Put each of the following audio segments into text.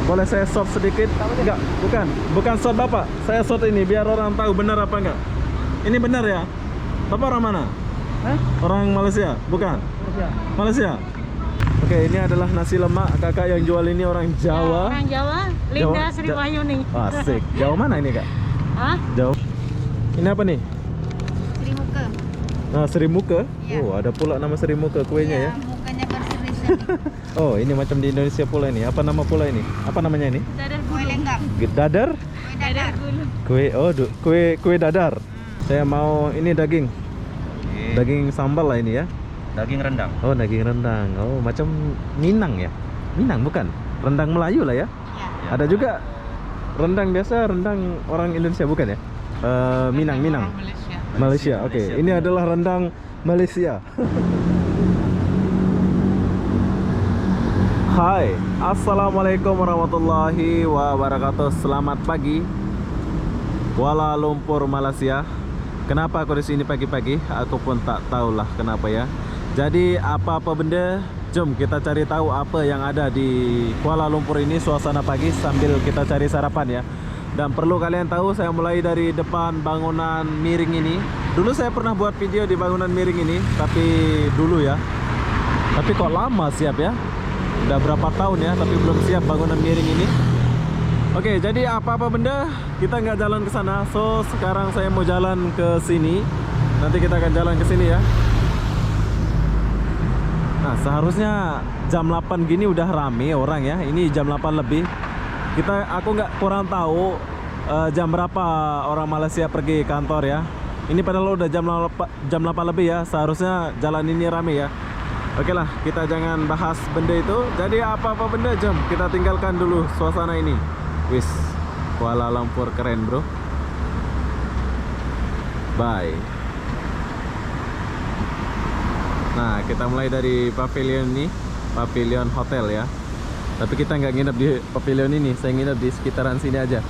Boleh saya shot sedikit? Enggak, bukan shot Bapak. Saya shot ini biar orang tahu benar apa enggak. Ini benar ya? Bapak orang mana? Hah? Orang Malaysia? Bukan? Malaysia? Oke, ini adalah nasi lemak. Kakak yang jual ini orang Jawa. Orang Jawa, Linda Sri Wahyuni. Asik. Jawa mana ini Kak? Hah? Jauh. Ini apa nih? Sri Muka. Nah, Sri Muka. Iya. Oh, ada pula nama Sri Muka kuenya ya. Mukanya berseri-seri. Oh, ini macam di Indonesia pula ini. Apa nama pula ini? Apa namanya ini? Dadar kue lengkap. Dadar? Dadar gulung. Kue dadar. Saya mau ini daging. Daging sambal lah ini ya. Daging rendang. Oh, daging rendang. Oh, macam Minang ya? Minang bukan? Rendang Melayu lah ya? Ya. Ada juga rendang biasa, rendang orang Indonesia bukan ya? Minang. Malaysia. Oke. Ini adalah rendang Malaysia. Hai, assalamualaikum warahmatullahi wabarakatuh. Selamat pagi, Kuala Lumpur, Malaysia. Kenapa aku di sini pagi-pagi? Aku pun tak tahulah kenapa ya. Jadi apa-apa benda, jom kita cari tahu apa yang ada di Kuala Lumpur ini. Suasana pagi sambil kita cari sarapan ya. Dan perlu kalian tahu, saya mulai dari depan bangunan miring ini. Dulu saya pernah buat video di bangunan miring ini, tapi dulu ya. Tapi kok lama siap ya? Udah berapa tahun ya, tapi belum siap bangunan miring ini. Oke, jadi apa-apa benda kita nggak jalan ke sana. So sekarang saya mau jalan ke sini. Nanti kita akan jalan ke sini ya. Nah, seharusnya jam 8 gini udah rame orang ya. Ini jam 8 lebih. Aku nggak kurang tahu jam berapa orang Malaysia pergi kantor ya. Ini padahal udah jam 8 lebih ya. Seharusnya jalan ini rame ya. Oke lah, kita jangan bahas benda itu. Jadi apa-apa benda, jom kita tinggalkan dulu suasana ini. Wis, Kuala Lumpur keren bro. Bye. Nah, kita mulai dari pavilion ini, pavilion hotel ya. Tapi kita nggak nginep di pavilion ini, saya nginep di sekitaran sini aja.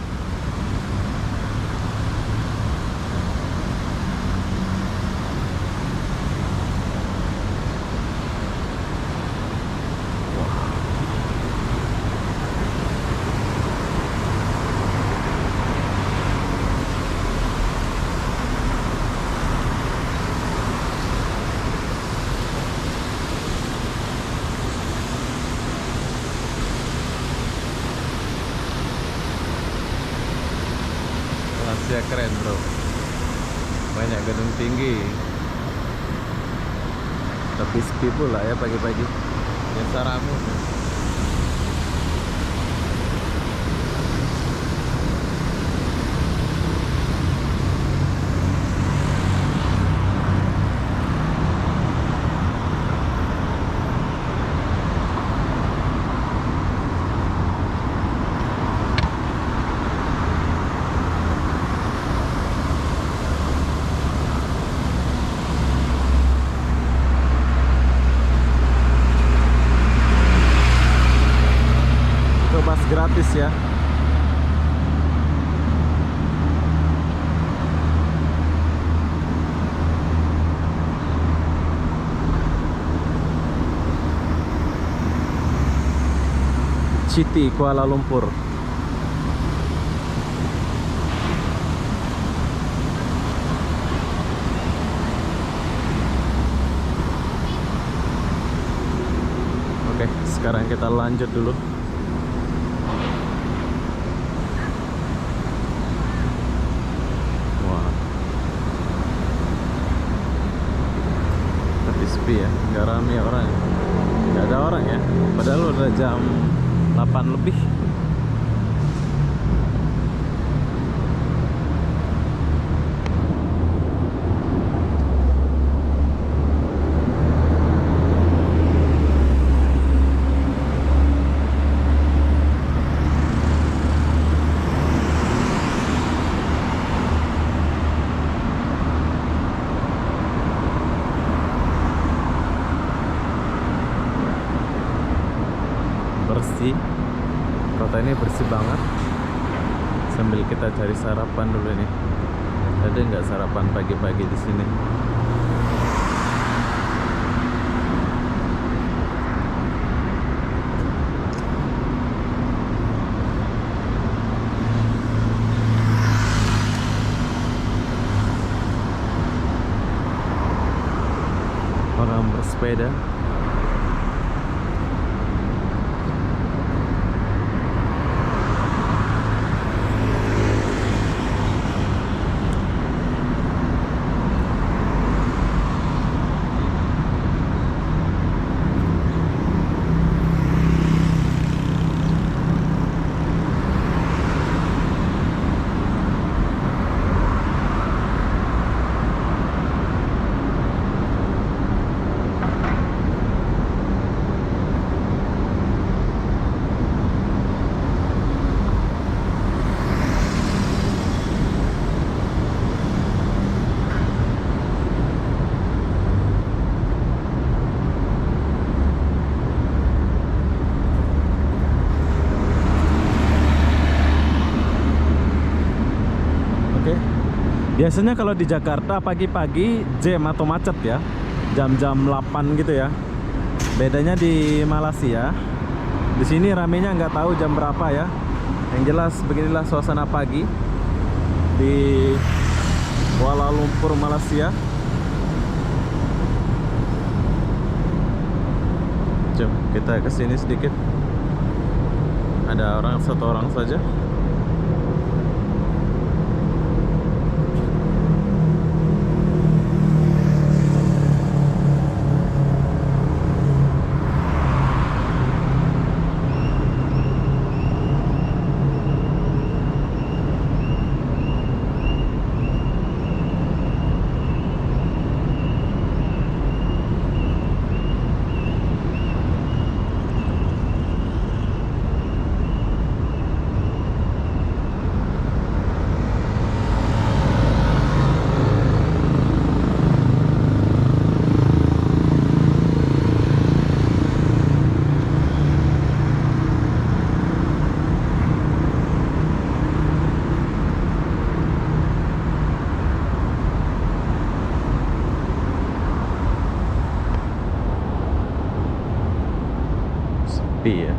Malaysia keren bro, banyak gedung tinggi, tapi sepi pula ya pagi-pagi. Biasa rame. Bus gratis ya. City Kuala Lumpur. Oke, sekarang kita lanjut dulu. Ya, nggak rame orang, nggak ada orang ya, padahal udah jam 8 lebih. Bersih, kota ini bersih banget. Sambil kita cari sarapan dulu nih. Ada nggak sarapan pagi-pagi di sini? sepeda. Biasanya kalau di Jakarta pagi-pagi jam atau macet ya, jam-jam 8 gitu ya. Bedanya di Malaysia, di sini ramenya nggak tahu jam berapa ya. Yang jelas beginilah suasana pagi di Kuala Lumpur, Malaysia. Jom kita ke sini sedikit. Ada orang, satu orang saja. Sepi ya.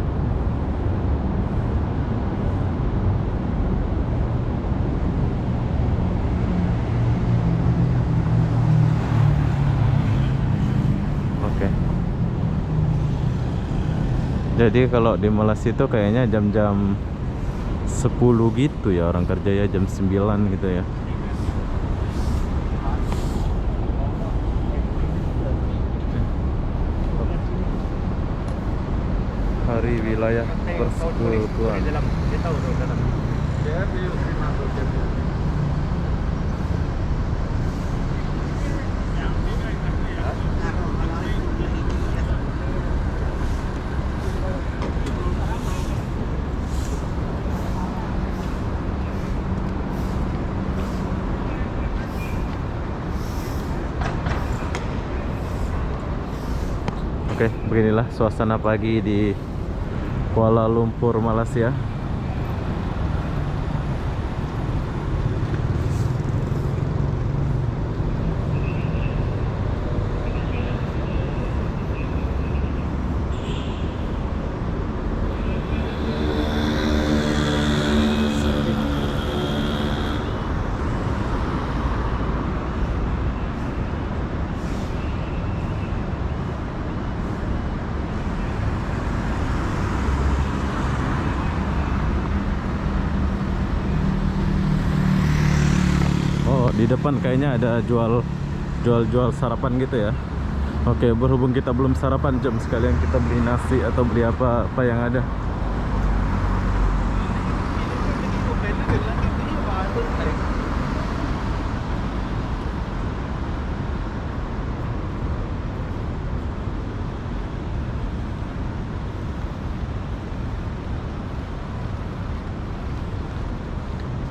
Oke. Jadi kalau di Malaysia itu kayaknya jam-jam 10 gitu ya, orang kerja ya, jam 9 gitu ya. Hari wilayah persekutuan. Oke, beginilah suasana pagi di Kuala Lumpur, Malaysia. Di depan kayaknya ada jual sarapan gitu ya. Oke, berhubung kita belum sarapan, jom sekalian kita beli nasi atau beli apa yang ada.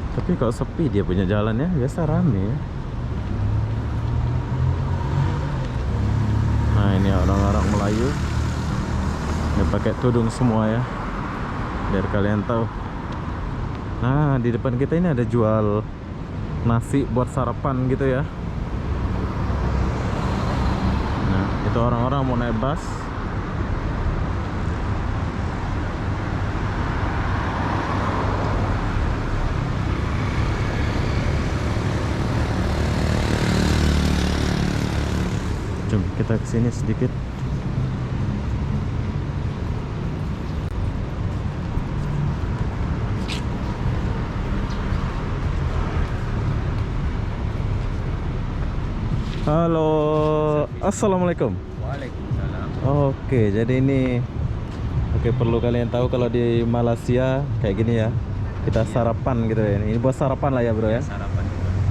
Tapi kok sepi dia punya jalan ya, biasa rame ya. Nah ini orang-orang Melayu, dia pakai tudung semua ya, biar kalian tahu. Nah di depan kita ini ada jual nasi buat sarapan gitu ya. Nah itu orang-orang mau naik bus. Jom kita kesini sedikit. Halo, assalamualaikum. Waalaikumsalam. Oke, jadi ini perlu kalian tahu kalau di Malaysia kayak gini ya. Kita sarapan gitu ya. Ini buat sarapan lah ya, Bro ya. Sarapan.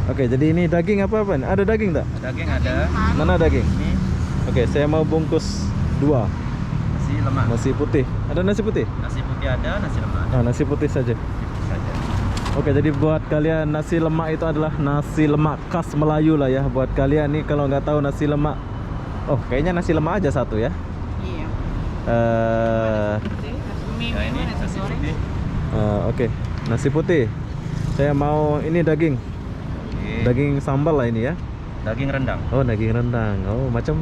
Oke, jadi ini daging apa? Ada daging tak? Daging ada. Mana daging? Ini Oke, saya mau bungkus 2 nasi lemak. nasi putih. Ada nasi putih? Nasi putih ada, nasi lemak ada. Nah, nasi putih saja. Saja. Oke, jadi buat kalian nasi lemak itu adalah nasi lemak khas Melayu lah ya. Buat kalian nih kalau nggak tahu nasi lemak, oh kayaknya nasi lemak aja satu ya. Iya. Ya ini nasi putih. Oke, nasi putih. Saya mau ini daging, Oke. daging sambal lah ini ya. Daging rendang. Oh, daging rendang. Oh, macam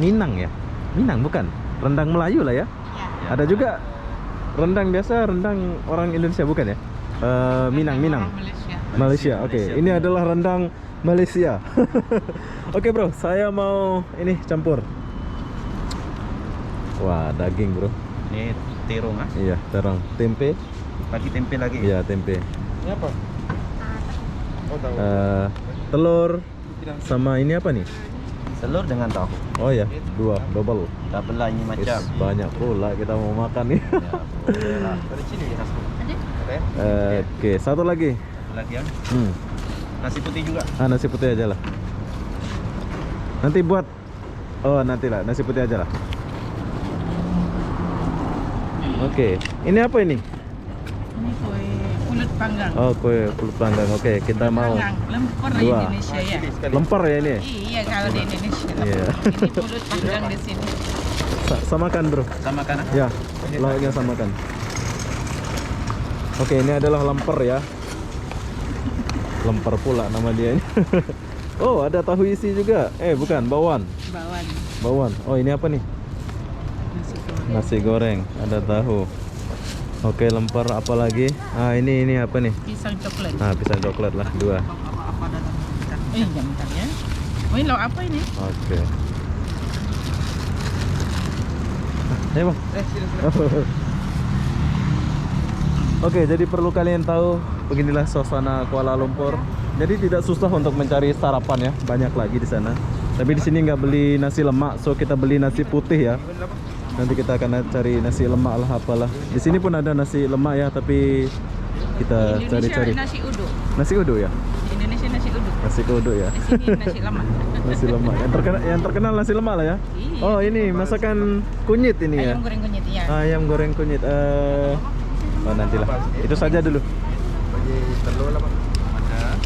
Minang ya? Minang bukan? Rendang Melayu lah ya. Ya. Ada juga rendang biasa, rendang orang Indonesia bukan ya? Minang. Malaysia. Oke, Malaysia. ini adalah rendang Malaysia. Oke, Bro, saya mau ini campur. Wah, daging, Bro. Ini terong ah. Iya, terang. Tempe. Bagi tempe lagi. Iya, tempe. Ini apa? Oh, tahu. Telur sama ini apa nih? Telur dengan tahu. Oh ya, 2 double. Double lah ini macam. Yes, banyak pula kita mau makan nih. Ya, boleh lah. Ada sini rasanya. Ada? Oke, satu lagi. Lagi ya. Hmm. Nasi putih juga. Nasi putih aja lah. Nanti buat. Oh, nanti lah, nasi putih aja lah. Oke, ini apa ini? Ini kue pulut panggang. Oh, kue pulut panggang. Oke, kita mau Lempar di 2. Indonesia ya. Lempar ya ini. Iya kalau di Indonesia. Iya. Ini pulut panggang di sini. Samakan, Bro. Sama kan? Ya, lauknya samakan. Oke, ini adalah lemper ya. Lemper pula nama dia ini. Oh, ada tahu isi juga. Bukan, bawang. Bawang Bawang. Oh, ini apa nih? nasi goreng. Nasi goreng, ada tahu. Oke, lemper apa lagi? Ini apa nih? Pisang coklat. Pisang coklat lah, 2. Apa dalam pisang? Bentar ya. Oh ini lauk apa ini? Oke. Ayo, Bang. Oke, jadi perlu kalian tahu beginilah suasana Kuala Lumpur. Jadi tidak susah untuk mencari sarapan ya, banyak lagi di sana. Tapi di sini nggak beli nasi lemak, so kita beli nasi putih ya. Nanti kita akan cari nasi lemak lah apalah. Di sini pun ada nasi lemak ya, tapi kita Di Indonesia cari-cari. nasi uduk. Nasi uduk ya? Di Indonesia nasi uduk. Nasi uduk ya. Di sini nasi lemak. Nasi lemak. Yang terkenal nasi lemak lah ya. Iya. Oh, ini masakan kunyit ini ya. Ayam goreng kunyit ya. Ayam goreng kunyit. Oh, nantilah. Itu saja dulu. Bagi telur lah, Pak. Ada.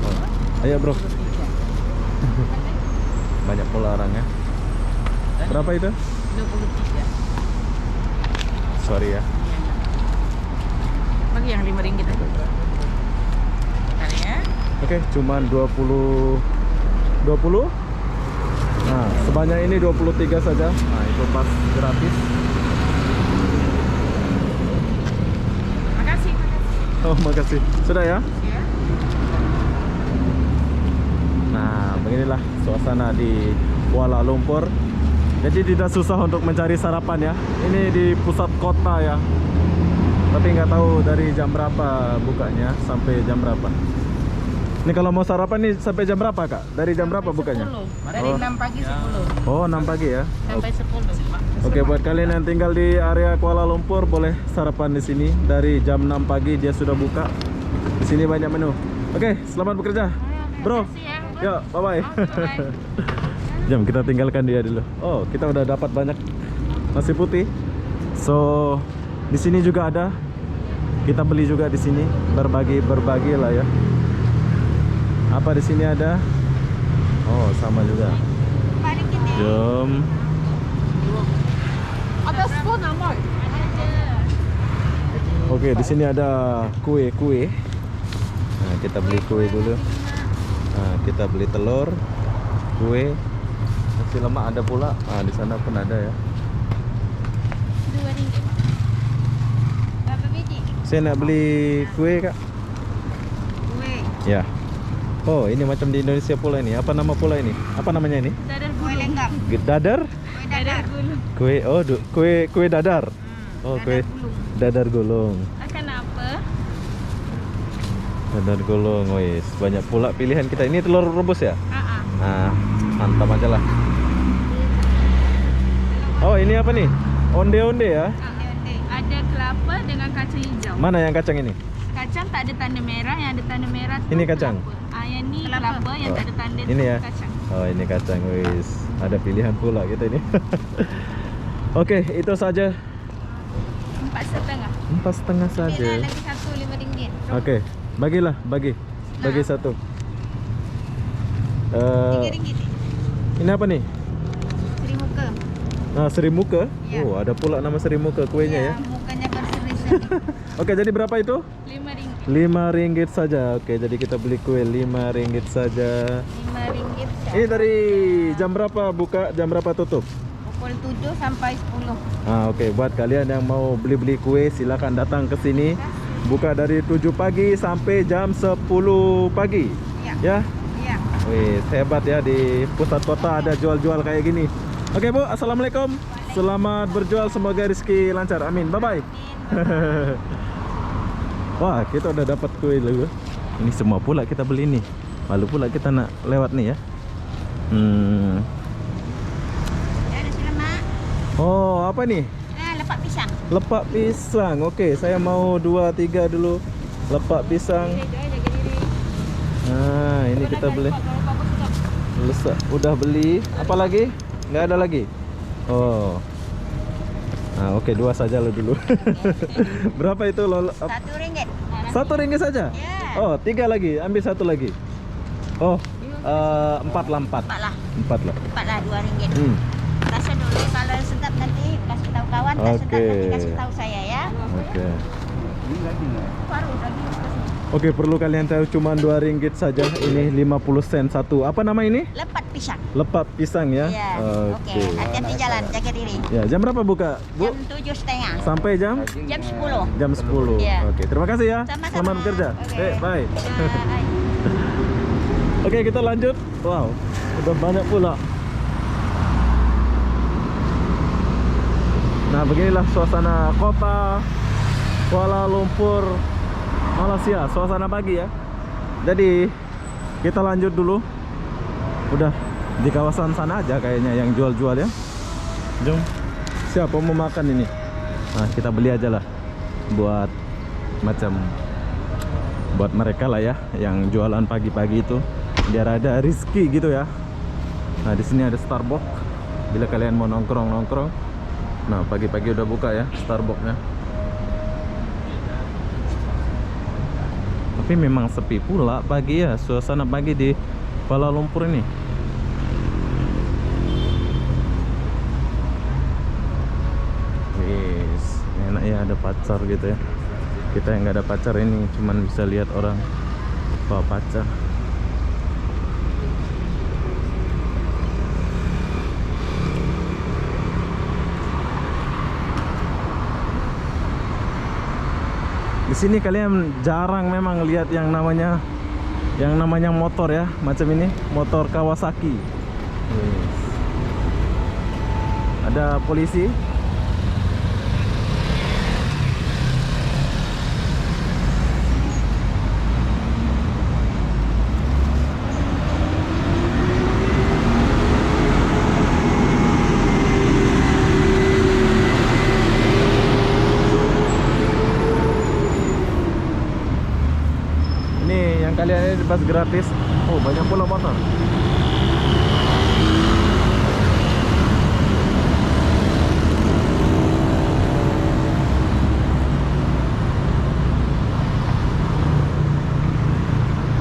Oh. Ayo, Bro. Banyak pula orangnya. Berapa itu? 23. Sorry ya. Bagi yang 5 ringgit aja. Bentar ya. Oke, cuman 20. Nah, sebanyak ini 23 saja. Nah, itu pas gratis. Makasih. Oh, makasih. Sudah ya? Ya. Nah, beginilah suasana di Kuala Lumpur. Jadi tidak susah untuk mencari sarapan ya. Ini di pusat kota ya. Tapi nggak tahu dari jam berapa bukanya sampai jam berapa. Ini kalau mau sarapan nih sampai jam berapa, Kak? Dari jam berapa bukanya? 10. Dari 6 pagi 10. Oh, 6 pagi ya. Sampai 10. Oke, buat kalian yang tinggal di area Kuala Lumpur boleh sarapan di sini. Dari jam 6 pagi dia sudah buka. Di sini banyak menu. Oke, selamat bekerja, Bro. Yuk, bye-bye. Jam kita tinggalkan dia dulu. Oh, kita udah dapat banyak nasi putih. So, di sini juga ada. Kita beli juga di sini. Berbagi lah ya. Apa di sini ada? Oh, sama juga. Balik kita. Jom. Ada spoon amoy. Oke, di sini ada kue. Nah, kita beli kue dulu. Nah, kita beli telur, kue, nasi lemak ada pula. Nah, di sana pun ada ya. 2 ringgit. Berapa biji? Saya nak beli kue, Kak. Kue. Ya. Oh, ini macam di Indonesia pula ini. Apa nama pula ini? Apa namanya ini? Dadar Kue gulung. lengkap. Dadar? Kue dadar. Gulung. Kue, oh, kue dadar. Oh, kue dadar gulung. Akan apa? Dadar gulung, wis banyak pula pilihan kita. Ini telur rebus ya? Nah, Hantam aja lah. Oh, ini apa nih? Onde-onde ya? Ada kelapa dengan kacang hijau. Mana yang kacang ini? Kacang tak ada tanda merah, yang ada tanda merah tu Ini kacang? kelapa. Yang ni kelapa, yang Oh, tak ada tanda ini tu ya? kacang. Oh, ini kacang, wis. Ada pilihan pula kita ini. Oke, itu saja. 4,5. 4,5 saja. Ambil lah lagi satu RM5. Oke, bagilah, bagi satu. RM3. Ini apa nih? Seri muka. Nah, Seri Muka. Ya. Oh, ada pula nama Seri Muka kuenya ya. Mukanya berseri-seri. Oke, jadi berapa itu? RM5. RM5 saja. Oke, jadi kita beli kue RM5 saja. RM5. Ini dari jam berapa buka, jam berapa tutup? Pukul 7 sampai 10. Oke, buat kalian yang mau beli-beli kue silakan datang ke sini. Buka dari 7 pagi sampai jam 10 pagi. Ya. Ya. Ya. Wih, hebat ya, di pusat kota ada jual-jual kayak gini. Oke Bu, assalamualaikum. Selamat berjual, semoga rezeki lancar. Amin. Bye bye. Wah, kita udah dapat kue dulu. Ini semua pula kita beli nih. Malu pula kita nak lewat nih ya. Ya, ada sila mak. Oh, apa nih? Nah, lepak pisang. Lepak pisang. Oke, saya mau 2 3 dulu. Lepak pisang. Jaga diri. Nah, ini kita beli. Udah beli. Apa lagi? Nggak ada lagi. Oh. Nah, oke, 2 saja lo dulu. Berapa itu lo? RM1. RM1 saja? Ya. Oh, 3 lagi. Ambil 1 lagi. Oh, 4 lah, 4. 4 lah. 4 lah. 4 lah, RM2. Rasa dulu, kalau sedap nanti kasih tahu kawan, tak sedap Oke. nanti kasih tahu saya ya. Oke. Ini lagi nggak? Baru lagi. Oke, perlu kalian tahu cuma RM2 saja. Ini 50 sen satu. Apa nama ini? Lepat pisang. Lepak pisang ya. Ya. Oke. Hati-hati jalan, jaga diri. Ya, jam berapa buka, Bu? Jam 7.30. Sampai jam? Jam 10. Jam 10. Ya. Oke, terima kasih ya. Sama-sama. Selamat bekerja. Oke. Bye. Bye. Oke, kita lanjut. Wow, udah banyak pula. Nah, beginilah suasana kota Kuala Lumpur, Malaysia. Suasana pagi ya. Jadi kita lanjut dulu. Udah di kawasan sana aja kayaknya yang jual-jual ya. Jom. Siapa mau makan ini? Nah, kita beli aja lah. Buat macam buat mereka lah ya yang jualan pagi-pagi itu, biar ada rezeki gitu ya. Nah, di sini ada Starbucks. Bila kalian mau nongkrong-nongkrong, nah pagi-pagi udah buka ya Starbucksnya. Tapi memang sepi pula pagi ya, suasana pagi di Kuala Lumpur ini. Wis, enak ya ada pacar gitu ya. Kita yang nggak ada pacar ini cuman bisa lihat orang bawa pacar. Di sini kalian jarang memang lihat yang namanya motor ya, macam ini, motor Kawasaki. Yes. Ada polisi. Ini yang kalian ini bebas gratis. Oh, banyak pula motor.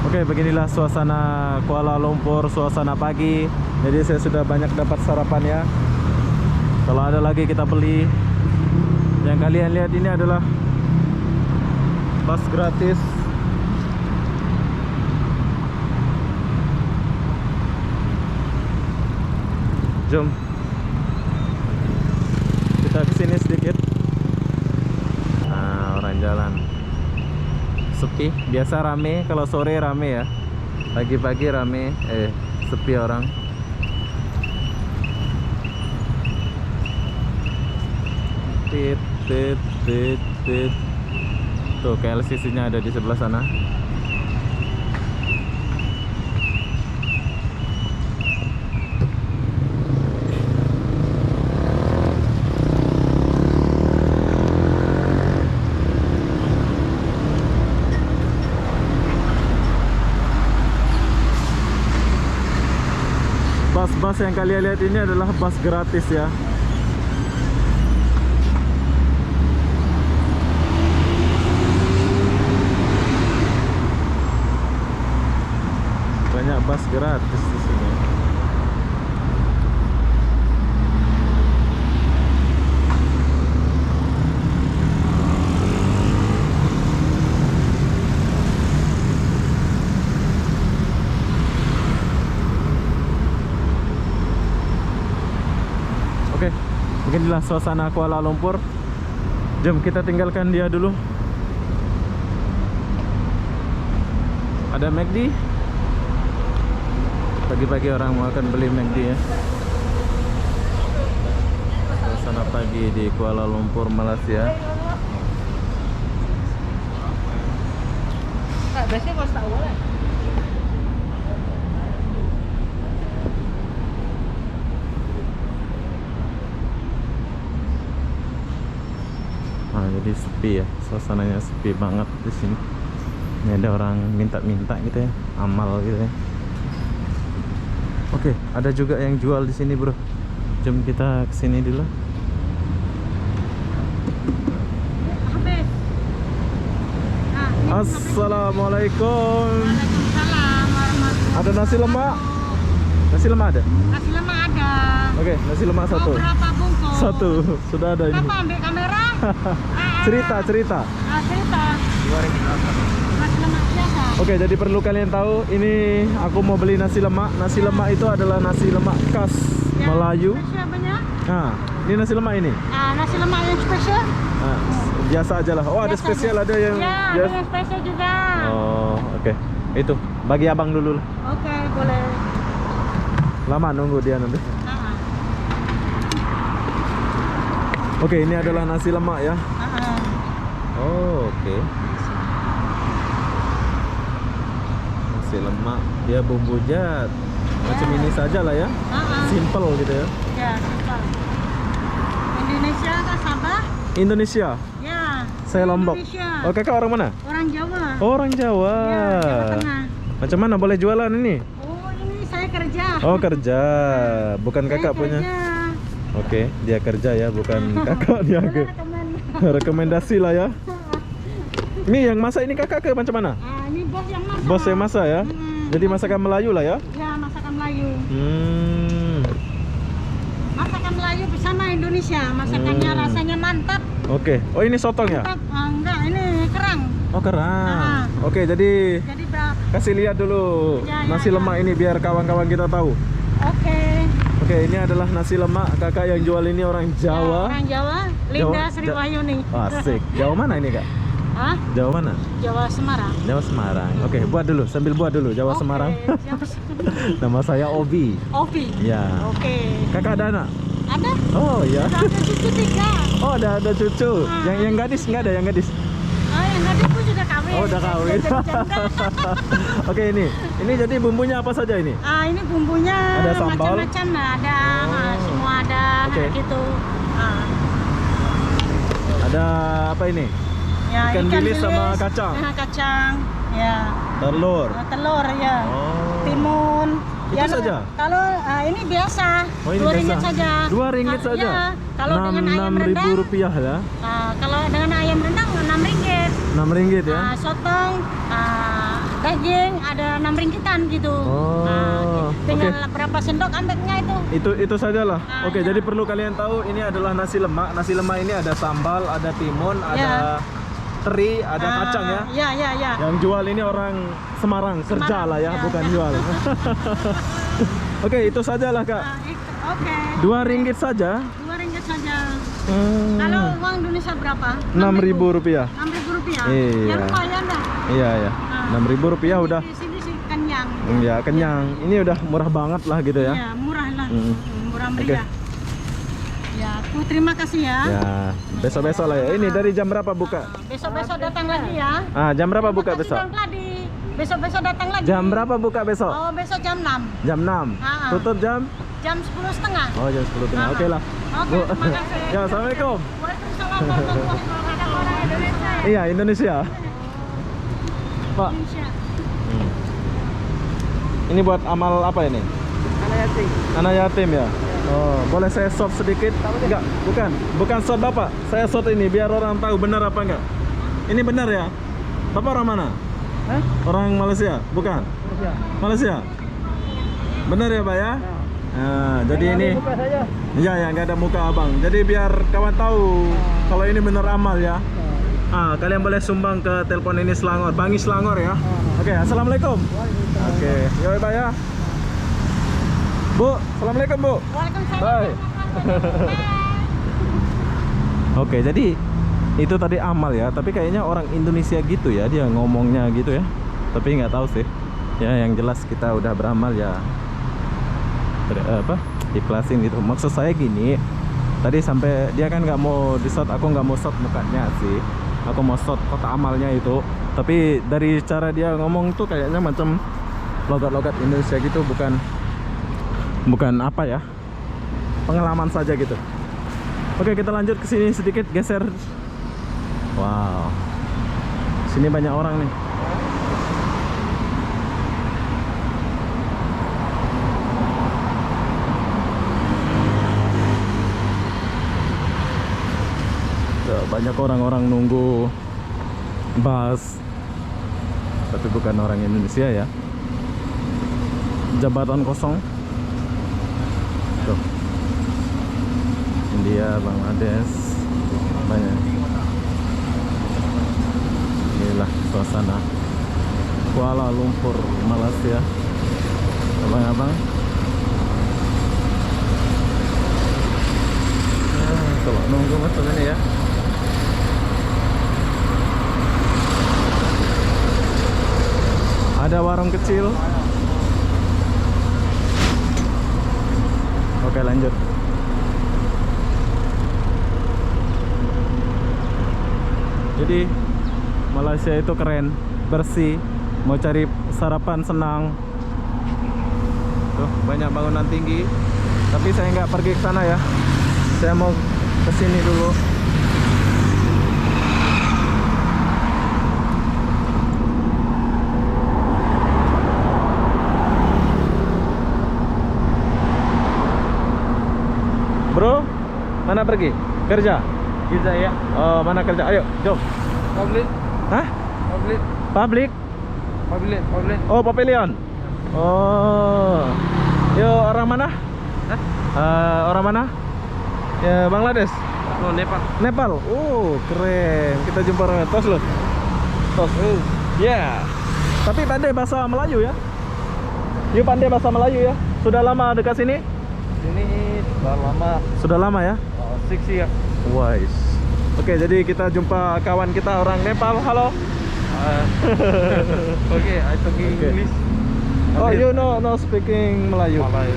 Oke, beginilah suasana Kuala Lumpur, suasana pagi. Jadi saya sudah banyak dapat sarapan ya. Kalau ada lagi kita beli. Yang kalian lihat ini adalah bus gratis. Jom kita kesini sedikit. Nah, orang jalan sepi. Biasa rame, kalau sore rame ya. Pagi-pagi rame, sepi orang. Tit tit tit tit. Tuh KLCC-nya ada di sebelah sana. bus yang kalian lihat ini adalah bus gratis ya. Banyak bus gratis di sini. Oke, beginilah suasana Kuala Lumpur. Jom kita tinggalkan dia dulu. Ada McD. Pagi-pagi orang mau akan beli McD ya. Suasana pagi di Kuala Lumpur, Malaysia. Biasanya kalau tak boleh. Nah, jadi sepi ya, suasananya sepi banget di sini. Ini ada orang minta-minta gitu ya, amal gitu ya. Oke, ada juga yang jual di sini, bro. Jom kita ke sini dulu. Habis. Nah, ini Assalamualaikum. Waalaikumsalam warahmatullahi Ada nasi lemak? Nasi lemak ada? Nasi lemak ada. Oke, nasi lemak satu. Mau berapa bungkus? Satu, sudah ada ini. Kenapa ambil kamera? Cerita. Cerita. Nasi lemak biasa. Oke, jadi perlu kalian tahu, ini aku mau beli nasi lemak. Nasi lemak itu adalah nasi lemak khas Ya, Melayu. spesialnya? Nah, ini nasi lemak ini. Nasi lemak yang spesial? Nah, biasa aja lah. Oh, ada Biasa spesial, aja. ada yang Ya, ada biasa. yang spesial juga. Oh, oke. Itu bagi abang dulu lah. Oke, boleh. Lama nunggu dia nanti. Ah, Oke, ini adalah nasi lemak ya. ah. Oh, oke. Nasi lemak, dia bumbu jat. Macam ini saja lah ya. Simple gitu ya. Ya, simpel. Indonesia ke Sabah? Indonesia. Ya. Saya Lombok. Indonesia. Oh, kakak orang mana? Orang Jawa. Orang Jawa. Ya, Jawa Tengah. Macam mana boleh jualan ini? Oh, ini saya kerja. Oh, kerja. Bukan Saya kakak punya. kerja. Oke, dia kerja ya, bukan kakak dia Boleh ke. rekomen. Rekomendasi lah ya. Ini yang masak ini kakak ke macam mana? Ini bos yang masak. Bos yang masak ya. Jadi masakan Melayu lah ya. Ya, masakan Melayu. Masakan Melayu bersama Indonesia. Masakannya rasanya mantap. Oke. Oh, ini sotong ya? Mantap. Enggak, ini kerang. Oh, kerang. Oke, jadi Jadi berapa? kasih lihat dulu Ya, nasi ya. lemak ini biar kawan-kawan kita tahu. Oke. Oke, ini adalah nasi lemak. Kakak yang jual ini orang Jawa. Ya, orang Jawa. Linda Jawa- Sri Ja- Wahyuni. Asik. Jawa mana ini, Kak? Hah? Jawa mana? Jawa Semarang. Jawa Semarang. Oke, buat dulu, sambil buat dulu Jawa Oke, Semarang. Jawa Semarang. Nama saya Obi. Ovi. Ya. Oke. Kakak ada anak? Ada? Oh, ya. Ada cucu 3. Oh, ada cucu. Yang gadis nggak ada, yang gadis. Yang tadi pun sudah kawin. Oh, udah kawin. Jadi janda. Oke, ini jadi bumbunya apa saja ini? Ini bumbunya Ada sambal? macam-macam lah. Ada semua ada Oke. gitu. Ada apa ini? Ya, Ikan bilis sama kacang? Kacang. Ya. Telur. Telur ya. Oh. Timun. Itu saja? Kalau ini biasa. Oh, ini Rp2 biasa. saja. Rp2 saja. Ya. Kalau dengan ayam rendang, Rp6.000 ya. kalau dengan ayam rendang RM6. Rp6 ya. Sotong, daging ada RM6 gitu. Oh, Tinggal oke. berapa sendok ambilnya itu. Itu sajalah. Oke, ya. jadi perlu kalian tahu ini adalah nasi lemak. Nasi lemak ini ada sambal, ada timun, ada teri, ada kacang ya. Ya. Yang jual ini orang Semarang, kerja lah ya, ya, bukan ya. jual. Oke, itu sajalah, Kak. Oke. Rp2 saja. RM2 saja. Hmm. Kalau uang Indonesia berapa? Rp6.000. RM6.000. Iya. Ya lumayan dah. Iya ya. Rp6.000 udah. Di sini sih kenyang. Ya, kenyang. Ini udah murah banget lah gitu ya. Ya, murah lah. Hmm. Murah Oke. meriah. Ya, aku terima kasih ya. Ya, besok-besok lah ya. Ini dari jam berapa buka? Besok-besok datang lagi ya. Jam berapa buka besok? Besok-besok datang lagi. Jam berapa buka besok? Oh, besok jam 6. Jam 6. Tutup jam? Jam 10.30. Oh, jam 10.30. Oke lah. Oke, terima kasih. Ya, Assalamualaikum. Waalaikumsalam warahmatullahi wabarakatuh. Orang Indonesia. Iya, Indonesia. Pak, Indonesia. ini buat amal apa ini? Anak yatim ya. Oh, boleh saya shot sedikit? Enggak, bukan shot Bapak. Saya shot ini biar orang tahu benar apa enggak. Ini benar ya? Bapak orang mana? Hah? Orang Malaysia? Bukan? Malaysia? Benar ya Pak ya? Nah, jadi ini ya nggak ada muka abang. Jadi biar kawan tahu kalau ini benar amal ya. Kalian boleh sumbang ke telepon ini Selangor, Bangi Selangor ya. Oke, assalamualaikum. Oke, yuk Pak ya. Bu, assalamualaikum Bu. Waalaikumsalam. Bye. Oke, jadi itu tadi amal ya. Tapi kayaknya orang Indonesia gitu ya, dia ngomongnya gitu ya. Tapi nggak tahu sih. Ya, yang jelas kita udah beramal ya. Ikhlasin gitu. Maksud saya gini, tadi sampai dia kan nggak mau di shot, aku nggak mau shot mukanya sih, aku mau shot kotak amalnya itu. Tapi dari cara dia ngomong tuh kayaknya macam logat-logat Indonesia gitu, bukan apa ya, pengalaman saja gitu. Oke, kita lanjut ke sini sedikit, geser. Wow, sini banyak orang nih. Banyak orang-orang nunggu bus, tapi bukan orang Indonesia ya. Jabatan kosong tuh. India, Bangladesh, banyak. Inilah suasana Kuala Lumpur, Malaysia. Abang-abang, kalau nunggu macam ini ya. Ada warung kecil. Oke, lanjut. Jadi Malaysia itu keren, bersih. Mau cari sarapan senang. Tuh, banyak bangunan tinggi. Tapi saya nggak pergi ke sana ya. Saya mau ke sini dulu. Bro, mana pergi? Kerja? Kita ya. Oh, mana kerja? Ayo, jom. Public. Hah? Public. Public? Public. Public. Oh, pavilion. Oh. Yo, orang mana? Hah? Orang mana? Ya, Bangladesh. Oh, Nepal. Nepal. Oh, keren. Kita jumpa orang tos loh. Tos. Ya. Tapi pandai bahasa Melayu ya? You pandai bahasa Melayu ya? Sudah lama dekat sini? Ini sudah lama. Sudah lama ya? 6 years. Wise. Oke, jadi kita jumpa kawan kita orang Nepal. Halo. Okay, I speak English. Oh, you know speaking Melayu? Malay.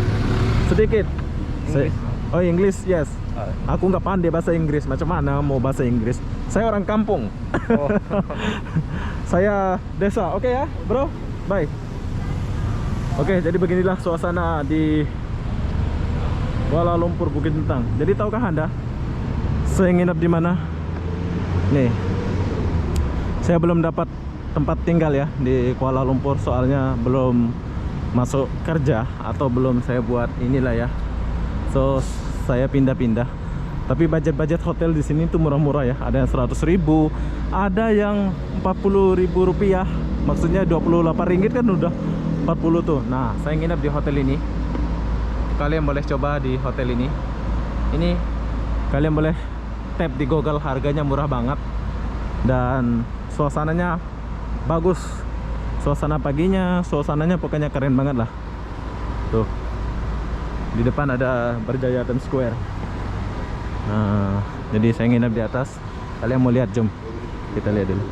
Sedikit. English. Oh, English, yes. Aku nggak pandai bahasa Inggris. Macam mana mau bahasa Inggris? Saya orang kampung. Oh. Saya desa. Oke ya, bro. Bye. Oke, jadi beginilah suasana di Kuala Lumpur, Bukit Bintang. Jadi tahukah Anda saya nginep di mana? Nih. Saya belum dapat tempat tinggal ya di Kuala Lumpur, soalnya belum masuk kerja atau belum saya buat inilah ya. So, saya pindah-pindah. Tapi budget hotel di sini tuh murah-murah ya. Ada yang 100.000, ada yang 40.000 rupiah. Maksudnya 28 ringgit kan udah 40 tuh. Nah, saya nginep di hotel ini. Kalian boleh coba di hotel ini. Ini kalian boleh tap di Google, harganya murah banget dan suasananya bagus. Suasana paginya, suasananya pokoknya keren banget lah. Tuh. Di depan ada Berjaya Times Square. Nah, jadi saya nginep di atas. Kalian mau lihat, jom. Kita lihat dulu.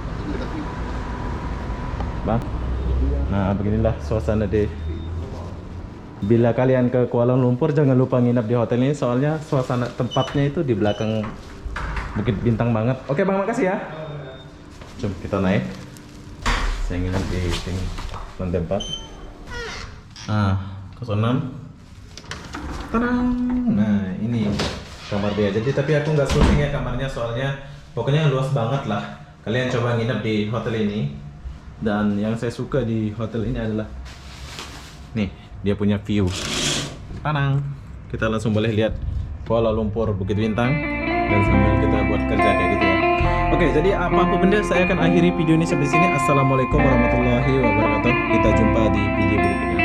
Bang. Nah, beginilah suasana deh. Bila kalian ke Kuala Lumpur jangan lupa nginap di hotel ini, soalnya suasana tempatnya itu di belakang Bukit Bintang banget. Oke Bang, makasih ya. Jom kita naik. Saya nginap di sini, lantai 4. 06. Tenang. Nah, ini kamar dia. Jadi tapi aku nggak syuting ya kamarnya, soalnya pokoknya luas banget lah. Kalian coba nginap di hotel ini. Dan yang saya suka di hotel ini adalah nih, dia punya view. Tanang. Kita langsung boleh lihat Kuala Lumpur Bukit Bintang dan sambil kita buat kerja kayak gitu ya. Oke, jadi apa-apa benda saya akan akhiri video ini sampai sini. Assalamualaikum warahmatullahi wabarakatuh. Kita jumpa di video berikutnya.